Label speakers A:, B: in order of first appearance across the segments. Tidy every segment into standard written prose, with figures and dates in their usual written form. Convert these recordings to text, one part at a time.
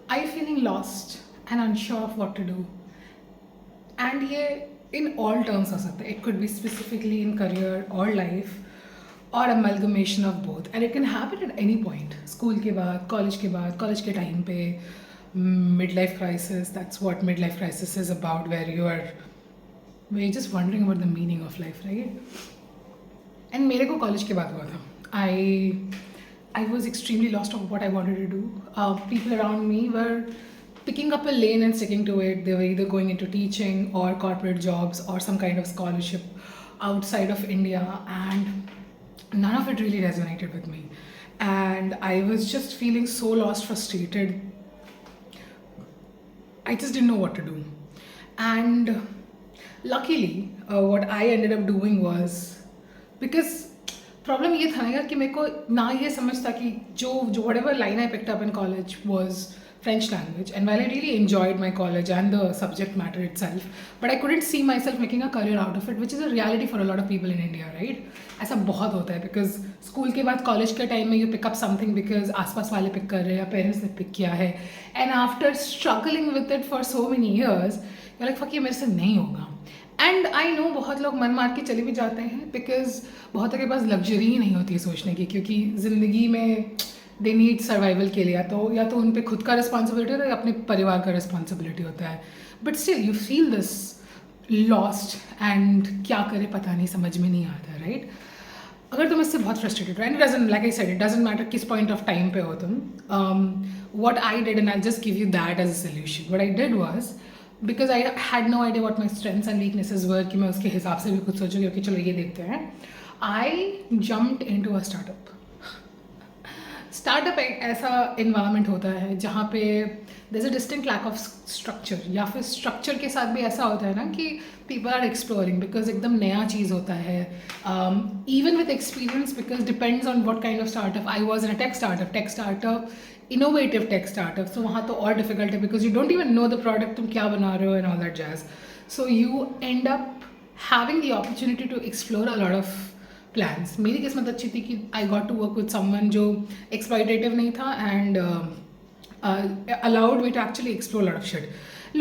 A: Are you feeling lost and unsure of what to do? And ये in all terms हो सकता है. It could be specifically in career or life or amalgamation of both. And it can happen at any point. School के बाद, college के time पे, midlife crisis. That's what midlife crisis is about, where you're just wondering about the meaning of life, right? And मेरे को college के बाद हुआ था. I was extremely lost of what I wanted to do. People around me were picking up a lane and sticking to it. They were either going into teaching or corporate jobs or some kind of scholarship outside of India, and none of it really resonated with me. And I was just feeling so lost, frustrated. I just didn't know what to do. And luckily, what I ended up doing was, because problem ये था ना कि मेरे को ना ये समझ था कि जो whatever line I picked up in college was French language, and while I really enjoyed my college and the subject matter itself, but I couldn't see myself making a career out of it, which is a reality for a lot of people in India, right? ऐसा बहुत होता है because school के बाद college के time में you pick up something because आसपास वाले pick कर रहे हैं या parents ने pick किया है, and after struggling with it for so many years, you're like fuck ये मेरे से नहीं होगा. एंड आई नो बहुत लोग मन मार के चले भी जाते हैं बिकॉज बहुतों के पास लग्जरी ही नहीं होती है सोचने की, क्योंकि ज़िंदगी में दे नीड सर्वाइवल के लिए या तो उन पे खुद का रिस्पॉन्सिबिलिटी होता है या अपने परिवार का रिस्पॉन्सिबिलिटी होता है. But still you feel this lost and क्या करे पता नहीं, समझ में नहीं आता, राइट? अगर तुम इससे बहुत frustrated, right, doesn't like I said it doesn't matter किस पॉइंट ऑफ टाइम पे हो तुम. What I did, and I just give you that as a solution. What I did was, because I had no idea what my strengths and weaknesses were, कि मैं उसके हिसाब से भी कुछ सोचूंगी कि चलो ये देखते हैं. I jumped into a startup. Startup एक ऐसा इन्वायरमेंट होता है जहाँ पे there is a distinct lack of structure, या फिर स्ट्रक्चर के साथ भी ऐसा होता है ना कि पीपल आर एक्सप्लोरिंग बिकॉज एकदम नया चीज़ होता है. Even with experience, because depends on what kind of startup. I was in a tech startup, innovative tech startup, so वहाँ तो और डिफिकल्ट है because you don't even know the product तुम क्या बना रहे हो and all that jazz. So you end up having the opportunity to explore a lot of plans. मेरी किस्मत अच्छी थी कि I got to work with someone जो एक्सप्लॉइटेटिव नहीं था and allowed me to actually explore a lot of shit.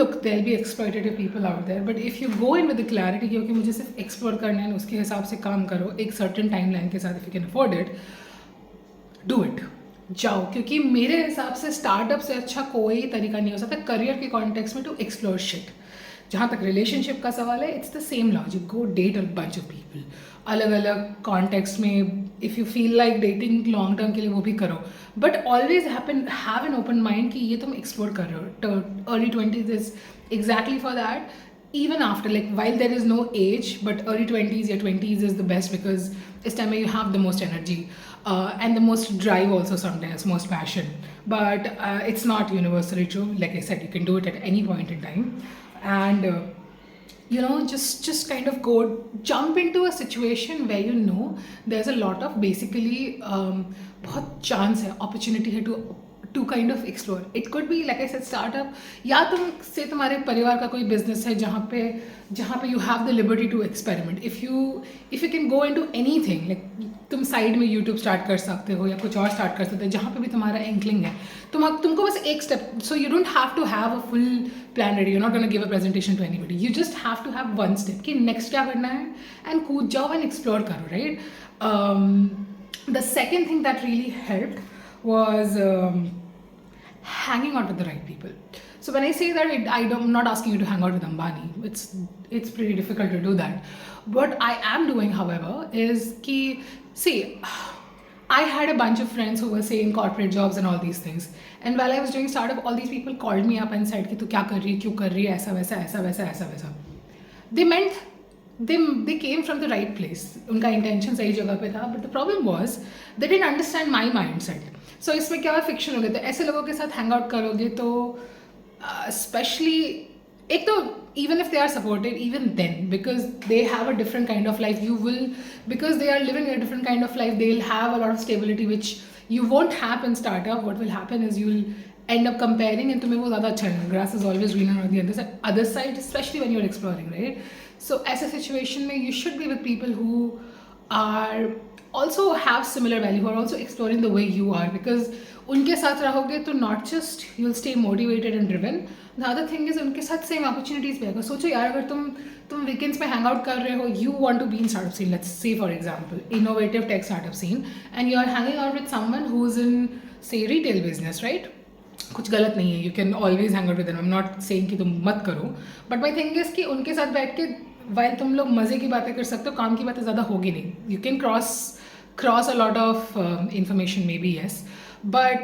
A: Look, there'll be exploitative people out there, but if you go in with the clarity कि मुझे सिर्फ explore करना है, उसके हिसाब से काम करो एक सर्टन टाइम लाइन के साथ, if you can afford it, do it, जाओ. क्योंकि मेरे हिसाब से स्टार्टअप से अच्छा कोई तरीका नहीं हो सकता करियर के कॉन्टेक्स्ट में टू एक्सप्लोर शिट. जहाँ तक रिलेशनशिप का सवाल है, it's the same logic. Go date a bunch of people अलग अलग कॉन्टेक्स्ट में. If you feel like dating long term के लिए वो भी करो, but always have an open mind कि ये तुम एक्सप्लोर कर रहे हो. Early 20s is exactly for that. even after, like, while there is no age, but early 20s or 20s is the best because this time you have the most energy and the most drive also, sometimes most passion. But it's not universally true. Like I said, you can do it at any point in time. And just kind of jump into a situation where there's a lot of basically बहुत chance है, opportunity है to kind of explore. It could be, like I said, startup, या तुम्हारे परिवार का कोई business है जहाँ पे you have the liberty to experiment. If you can go into anything, like तुम side में YouTube start कर सकते हो या कुछ और start कर सकते हो जहाँ पे भी तुम्हारा inkling है. तुमको बस एक step, so you don't have to have a full plan ready. You're not going to give a presentation to anybody. You just have to have one step कि next क्या करना है and कूद जाओ and explore करो, right? The second thing that really helped was hanging out with the right people. So when I say that, I'm not asking you to hang out with Ambani. It's pretty difficult to do that. What I am doing, however, is see, I had a bunch of friends who were saying corporate jobs and all these things. And while I was doing startup, all these people called me up and said कि तू क्या कर रही है, क्यों कर रही है, ऐसा वैसा. They came from the right place. उनका intention सही जगह पे था. But the problem was they didn't understand my mindset. So इसमें क्या फिक्शन हो गया. तो ऐसे लोगों के साथ hang out करोगे तो especially एक तो even if they are supportive, even then, because they have a different kind of life, because they are living a different kind of life, they'll have a lot of stability which you won't have in startup. What will happen is you'll end up comparing and तुम्हें वो ज़्यादा अच्छा है. Grass is always greener on the other side, especially when you're exploring, right? So as a situation में you should be with people who are also have similar value, who are also exploring the way you are, because उनके साथ रहोगे तो not just you will stay motivated and driven, the other thing is उनके साथ same opportunities भी आएगा. सोचो यार, अगर तुम वीकेंड्स में हैंग आउट कर रहे हो, you want to be in startup scene, let's say for example innovative tech startup scene, and you are hanging out with someone who is in say retail business, right? कुछ गलत नहीं है, you can always hang out with them, I am not saying कि तुम मत करो, but my thing is कि उनके साथ बैठ के वाइल तुम लोग मज़े की बातें कर सकते हो, काम की बातें ज़्यादा होगी नहीं. You can cross a lot of information maybe, yes, but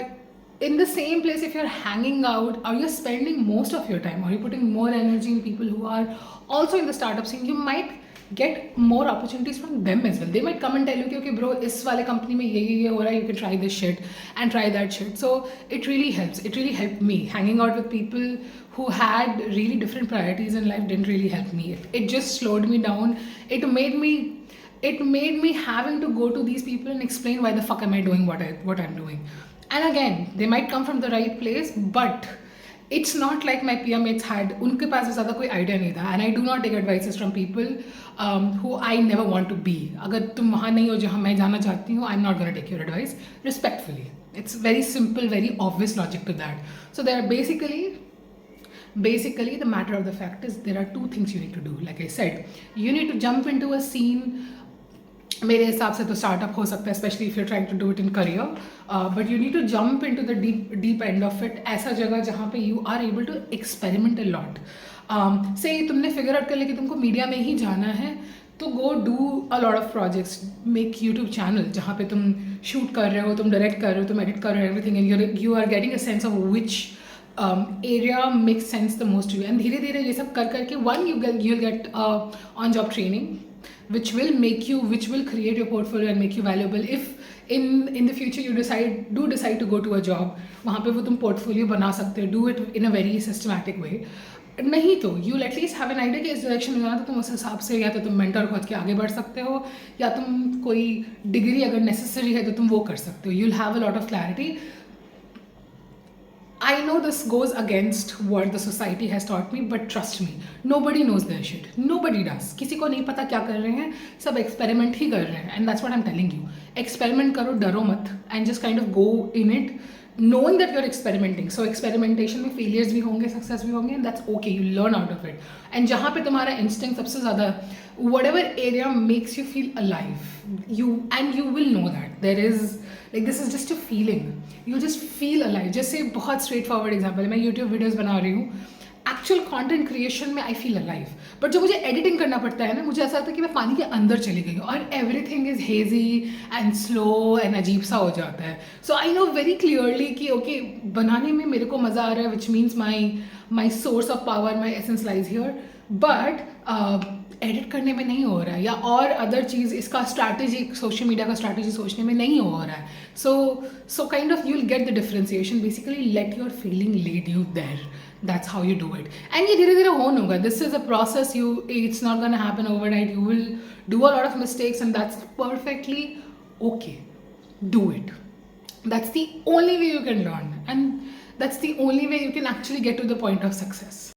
A: in the same place, if you're hanging out or you're spending most of your time or you're putting more energy in people who are also in the startup scene, you might get more opportunities from them as well. They might come and tell you कि okay bro, इस वाले company में ये हो रहा है, you can try this shit and try that shit. So it really helps. It really helped me. Hanging out with people who had really different priorities in life didn't really help me. It just slowed me down. It made me having to go to these people and explain why the fuck am I doing what I'm doing. And again, they might come from the right place, but it's not like my peer mates had, उनके पास ज़्यादा कोई idea नहीं था. And I do not take advices from people who I never want to be. अगर तुम वहाँ नहीं हो जहाँ मैं जाना चाहती हूँ, I'm not going to take your advice respectfully. It's very simple, very obvious logic to that. So there are basically the matter of the fact is there are two things you need to do. Like I said, you need to jump into a scene. मेरे हिसाब से तो startup हो सकता है, specially if you trying to do it in career, but you need to jump in to the deep end of it. ऐसा जगह जहाँ पे you are able to experiment a lot. Say तुमने फिगर आउट कर लिया कि तुमको media में ही जाना है, तो go do a lot of projects. Make YouTube channel जहाँ पे तुम शूट कर रहे हो, तुम डायरेक्ट कर रहे हो, तुम एडिट कर रहे हो, everything, and you are getting a sense of which area makes sense the most to you. And धीरे धीरे ये सब कर करके you'll get on job training which will create your portfolio and make you valuable. If in the future you decide to go to a job, वहाँ पे वो तुम portfolio बना सकते हो. Do it in a very systematic way. नहीं तो you'll at least have an idea कि इस direction में जाना, तो तुम उस हिसाब से या तो तुम mentor खोज के आगे बढ़ सकते हो, या तुम कोई डिग्री अगर necessary है तो तुम वो कर सकते हो. You'll have a lot of clarity. I know this goes against what the society has taught me, but trust me, nobody knows their shit. Nobody does. किसी को नहीं पता क्या कर रहे हैं, सब experiment ही कर रहे हैं. And that's what I'm telling you. Experiment करो, डरो मत, and just kind of go in it, knowing that you're experimenting. So experimentation में failures भी होंगे, success भी होंगे, and that's okay. You learn out of it. And जहाँ पे तुम्हारा instinct सबसे ज़्यादा, whatever area makes you feel alive, you will know that there is, like, this is just a feeling. You just feel alive. जैसे बहुत straight forward example, मैं YouTube videos बना रही हूँ, एक्चुअल कंटेंट क्रिएशन में I feel alive, but जो मुझे editing करना पड़ता है ना, मुझे ऐसा लगता है कि मैं पानी के अंदर चली गई हूँ और everything is hazy and slow and अजीब सा हो जाता है. सो आई नो वेरी क्लियरली कि ओके, बनाने में मेरे को मज़ा आ रहा है, which means my source of power, my essence lies here, but edit करने में नहीं हो रहा है, या और अदर चीज़, इसका स्ट्रैटेजी, सोशल मीडिया का स्ट्रैटेजी सोचने में नहीं हो रहा है. So kind of you will get the differentiation. Basically let your feeling lead you there. That's how you do it. And ये धीरे धीरे होगा. This is a process. It's not gonna happen overnight. You will do a lot of mistakes, and that's perfectly okay. Do it. That's the only way you can learn, and that's the only way you can actually get to the point of success.